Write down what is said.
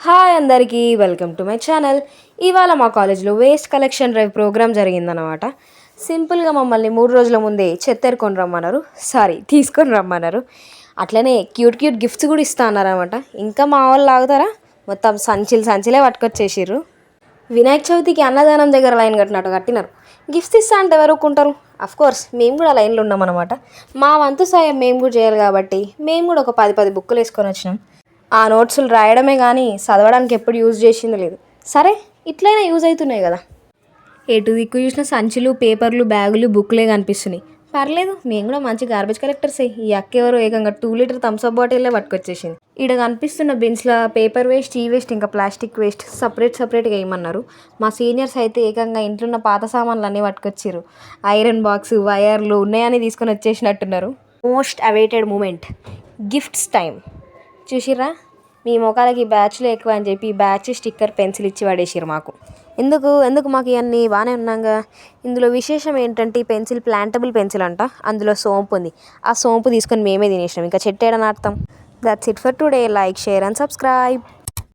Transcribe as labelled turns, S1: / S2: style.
S1: Hi అందరికీ welcome to my channel. ఇవాళ మా కాలేజ్లో వేస్ట్ కలెక్షన్ డ్రైవ్ ప్రోగ్రామ్ జరిగిందనమాట. సింపుల్గా మమ్మల్ని 3 రోజుల ముందే చెత్తెరుకొని రమ్మన్నారు, తీసుకొని రమ్మన్నారు. అట్లనే క్యూట్ క్యూట్ గిఫ్ట్స్ కూడా ఇస్తా అన్నారనమాట. ఇంకా మా వాళ్ళు ఆగుతారా, మొత్తం సంచిలే పట్టుకొచ్చేసిర్రు. వినాయక చవితికి అన్నదానం దగ్గర లైన్ కట్టినట్టు కట్టినారు. గిఫ్ట్స్ ఇస్తా అంటే ఎవరు ఊరుకుంటారు? కోర్స్ మేము కూడా లైన్లో ఉన్నామన్నమాట. మా వంతు సాయం మేము కూడా చేయాలి కాబట్టి మేము కూడా ఒక 10 బుక్కులు వేసుకొని వచ్చినాం. ఆ నోట్సులు రాయడమే కానీ చదవడానికి ఎప్పుడు యూజ్ చేసింది లేదు. సరే, ఇట్లయినా యూజ్ అవుతున్నాయి కదా. ఎటు దిక్కు చూసిన సంచులు, పేపర్లు, బ్యాగులు, బుక్లే కనిపిస్తున్నాయి. పర్లేదు, మేము కూడా మంచి గార్బేజ్ కలెక్టర్సే. ఈ అక్క ఎవరో ఏకంగా 2 లీటర్ థమ్స్అప్ బాటిల్లే పట్టుకొచ్చేసింది. ఇక్కడ కనిపిస్తున్న బిన్స్లో పేపర్ వేస్ట్, ఈ వేస్ట్, ఇంకా ప్లాస్టిక్ వేస్ట్ సపరేట్గా వేయమన్నారు. మా సీనియర్స్ అయితే ఏకంగా ఇంట్లో ఉన్న పాత సామాన్లు అన్నీ పట్టుకొచ్చారు. ఐరన్ బాక్స్, వైర్లు ఉన్నాయని తీసుకొని వచ్చేసినట్టున్నారు. Most awaited moment, gifts time. చూసిర్రా, మీ మొఖాలకి బ్యాచ్లో ఎక్కువ అని చెప్పి బ్యాచ్ స్టిక్కర్, పెన్సిల్ ఇచ్చి పడేసిర్రు మాకు. ఎందుకు మాకు ఇవన్నీ బాగానే ఉన్నాగా. ఇందులో విశేషం ఏంటంటే ఈ పెన్సిల్ ప్లాంటబుల్ పెన్సిల్ అంట. అందులో సోంపు ఉంది. ఆ సోంపు తీసుకొని మేమే తినేసినాం. ఇంకా చెట్టేడ నాటుతాం. That's it for today. Like, share and subscribe.